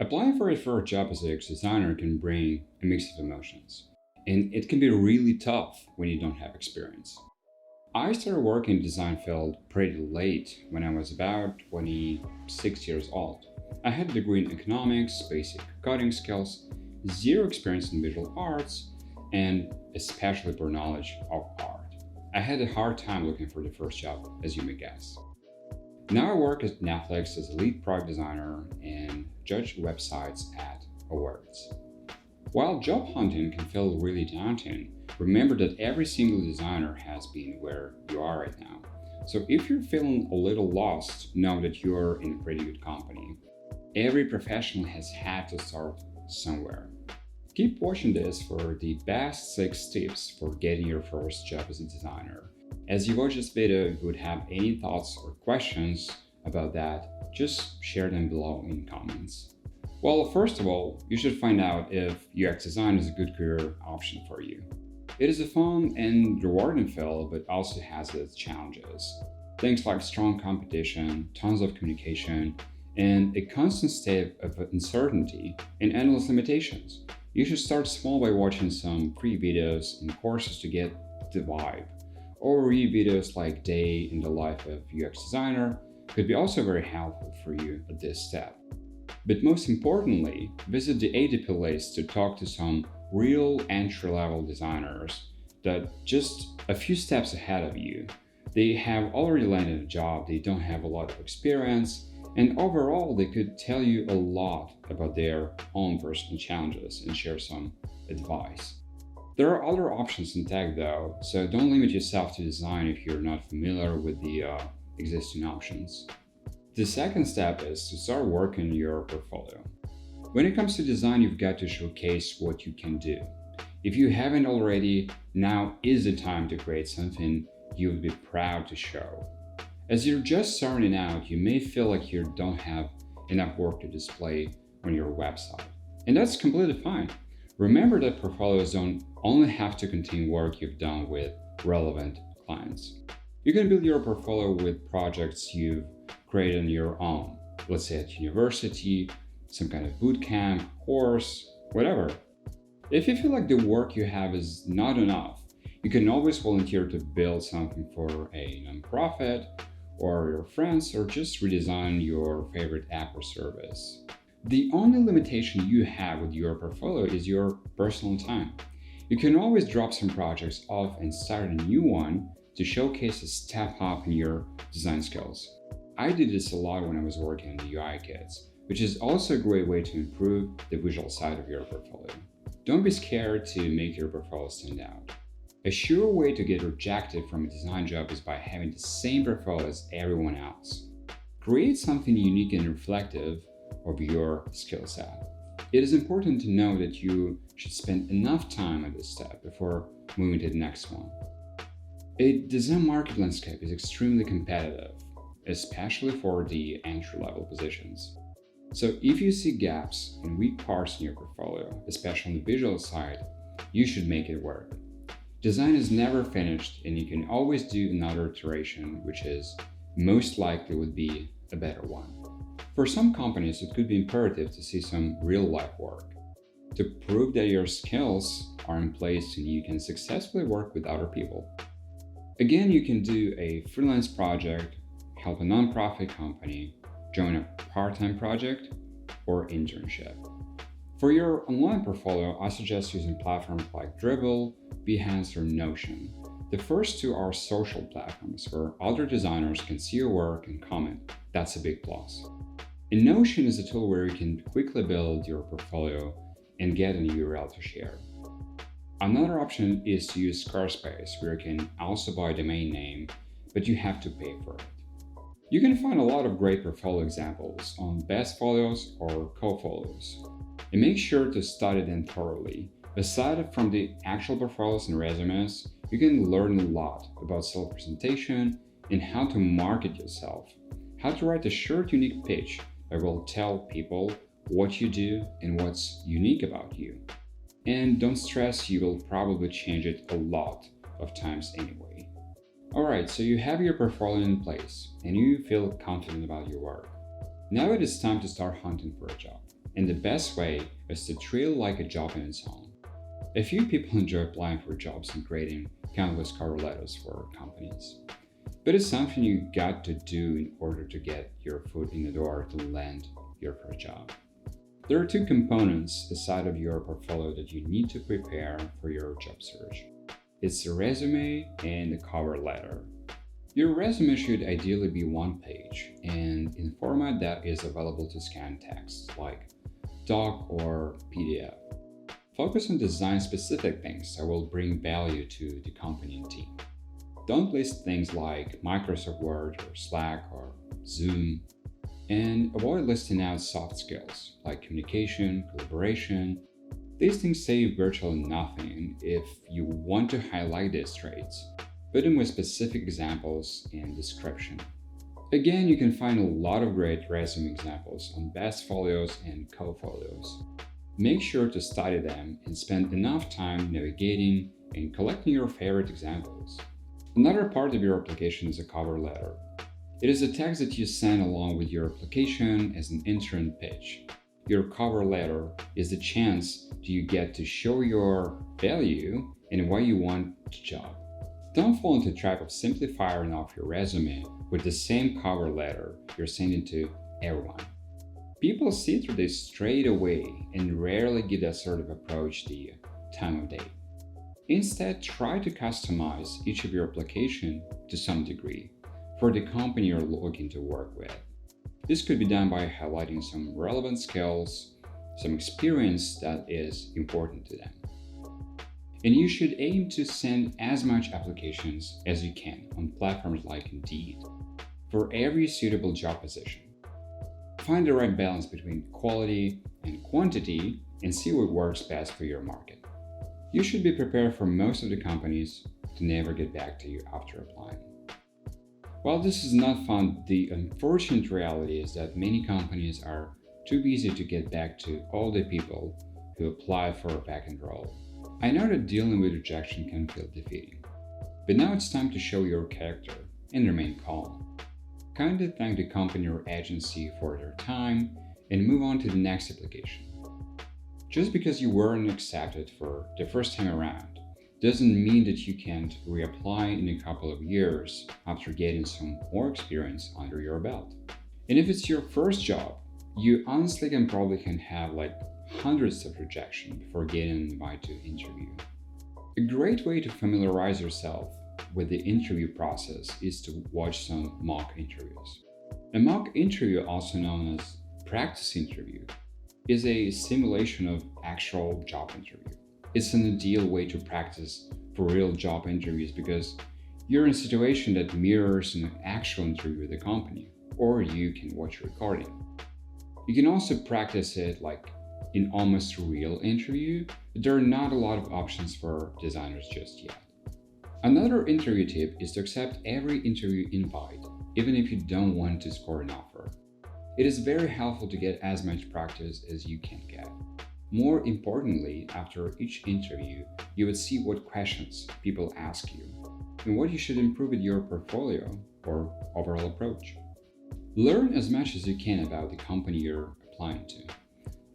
Applying for a first job as a UX designer can bring a mix of emotions, and it can be really tough when you don't have experience. I started working in the design field pretty late when I was about 26 years old. I had a degree in economics, basic coding skills, zero experience in visual arts, and especially poor knowledge of art. I had a hard time looking for the first job, as you may guess. Now I work at Netflix as a lead product designer and judge websites at awards. While job hunting can feel really daunting, remember that every single designer has been where you are right now. So if you're feeling a little lost, know that you're in a pretty good company. Every professional has had to start somewhere. Keep watching this for the best 6 tips for getting your first job as a designer. As you watch this video, if you would have any thoughts or questions about that, just share them below in comments. Well, first of all, you should find out if UX design is a good career option for you. It is a fun and rewarding field, but also has its challenges. Things like strong competition, tons of communication, and a constant state of uncertainty and endless limitations. You should start small by watching some free videos and courses to get the vibe. Or read videos like Day in the Life of UX Designer could be also very helpful for you at this step. But most importantly, visit the ADP list to talk to some real entry-level designers that just a few steps ahead of you. They have already landed a job, they don't have a lot of experience, and overall they could tell you a lot about their own personal challenges and share some advice. There are other options in tech though, so don't limit yourself to design if you're not familiar with the existing options. The second step is to start working on your portfolio. When it comes to design, you've got to showcase what you can do. If you haven't already, now is the time to create something you would be proud to show. As you're just starting out, you may feel like you don't have enough work to display on your website. And that's completely fine. Remember that portfolios don't only have to contain work you've done with relevant clients. You can build your portfolio with projects you've created on your own, let's say at university, some kind of bootcamp, course, whatever. If you feel like the work you have is not enough, you can always volunteer to build something for a nonprofit or your friends, or just redesign your favorite app or service. The only limitation you have with your portfolio is your personal time. You can always drop some projects off and start a new one to showcase a step up in your design skills. I did this a lot when I was working on the UI kits, which is also a great way to improve the visual side of your portfolio. Don't be scared to make your portfolio stand out. A sure way to get rejected from a design job is by having the same portfolio as everyone else. Create something unique and reflective of your skill set. It is important to know that you should spend enough time on this step before moving to the next one. A design market landscape is extremely competitive, especially for the entry-level positions. So if you see gaps and weak parts in your portfolio, especially on the visual side, you should make it work. Design is never finished, and you can always do another iteration, which is most likely would be a better one. For some companies, it could be imperative to see some real-life work to prove that your skills are in place and you can successfully work with other people. Again, you can do a freelance project, help a nonprofit company, join a part-time project, or internship. For your online portfolio, I suggest using platforms like Dribbble, Behance, or Notion. The first two are social platforms where other designers can see your work and comment. That's a big plus. And Notion is a tool where you can quickly build your portfolio and get an URL to share. Another option is to use Squarespace, where you can also buy a domain name, but you have to pay for it. You can find a lot of great portfolio examples on Bestfolios or Cofolios. And make sure to study them thoroughly. Aside from the actual portfolios and resumes, you can learn a lot about self-presentation and how to market yourself, how to write a short, unique pitch that will tell people what you do and what's unique about you. And don't stress, you will probably change it a lot of times anyway. Alright, so you have your portfolio in place and you feel confident about your work. Now it is time to start hunting for a job. and the best way is to treat it like a job in its own. A few people enjoy applying for jobs and creating countless cover letters for companies, but it's something you got to do in order to get your foot in the door to land your first job. There are two components aside of your portfolio that you need to prepare for your job search. It's a resume and a cover letter. Your resume should ideally be one page and in a format that is available to scan text, like doc or PDF. Focus on design-specific things that will bring value to the company and team. Don't list things like Microsoft Word or Slack or Zoom, and avoid listing out soft skills like communication, collaboration. These things say virtually nothing if you want to highlight these traits. Put them with specific examples and description. Again, you can find a lot of great resume examples on Bestfolios and CoFolios. Make sure to study them and spend enough time navigating and collecting your favorite examples. Another part of your application is a cover letter. It is a text that you send along with your application as an intern pitch. Your cover letter is the chance you get to show your value and why you want the job. Don't fall into the trap of simply firing off your resume with the same cover letter you're sending to everyone. People see through this straight away and rarely give that sort of approach the time of day. Instead, try to customize each of your application to some degree for the company you're looking to work with. This could be done by highlighting some relevant skills, some experience that is important to them. And you should aim to send as much applications as you can on platforms like Indeed for every suitable job position. Find the right balance between quality and quantity and see what works best for your market. You should be prepared for most of the companies to never get back to you after applying. While this is not fun, the unfortunate reality is that many companies are too busy to get back to all the people who apply for a vacant role. I know that dealing with rejection can feel defeating, but now it's time to show your character and remain calm. Kindly thank the company or agency for their time and move on to the next application. Just because you weren't accepted for the first time around doesn't mean that you can't reapply in a couple of years after getting some more experience under your belt. And if it's your first job, you honestly can have like hundreds of rejection before getting an invite to interview. A great way to familiarize yourself with the interview process is to watch some mock interviews. A mock interview, also known as practice interview, is a simulation of actual job interview. It's an ideal way to practice for real job interviews because you're in a situation that mirrors an actual interview with the company, or you can watch a recording. You can also practice it like in almost real interview, but there are not a lot of options for designers just yet. Another interview tip is to accept every interview invite, even if you don't want to score an offer. It is very helpful to get as much practice as you can get. More importantly, after each interview, you would see what questions people ask you and what you should improve with your portfolio or overall approach. Learn as much as you can about the company you're applying to.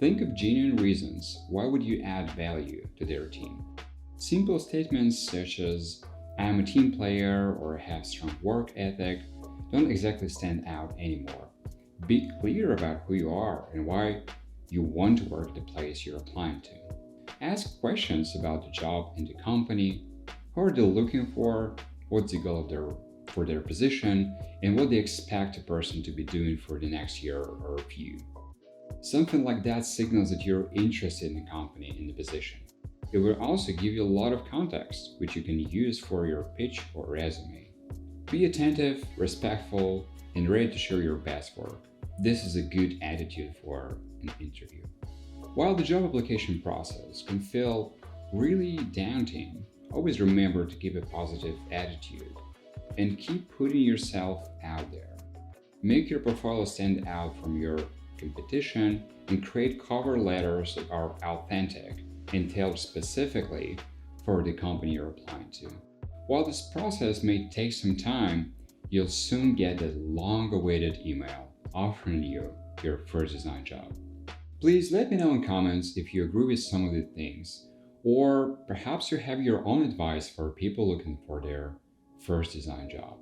Think of genuine reasons why would you add value to their team. Simple statements such as "I am a team player" or "I have strong work ethic" don't exactly stand out anymore. Be clear about who you are and why you want to work at the place you're applying to. Ask questions about the job and the company. Who are they looking for? What's the goal for their position? And what they expect a person to be doing for the next year or few. Something like that signals that you're interested in the company and the position. It will also give you a lot of context, which you can use for your pitch or resume. Be attentive, respectful, and ready to show your best work. This is a good attitude for an interview. While the job application process can feel really daunting, always remember to keep a positive attitude and keep putting yourself out there. Make your portfolio stand out from your competition and create cover letters that are authentic and tailored specifically for the company you're applying to. While this process may take some time, you'll soon get that long-awaited email offering you your first design job. Please let me know in comments if you agree with some of the things, or perhaps you have your own advice for people looking for their first design job.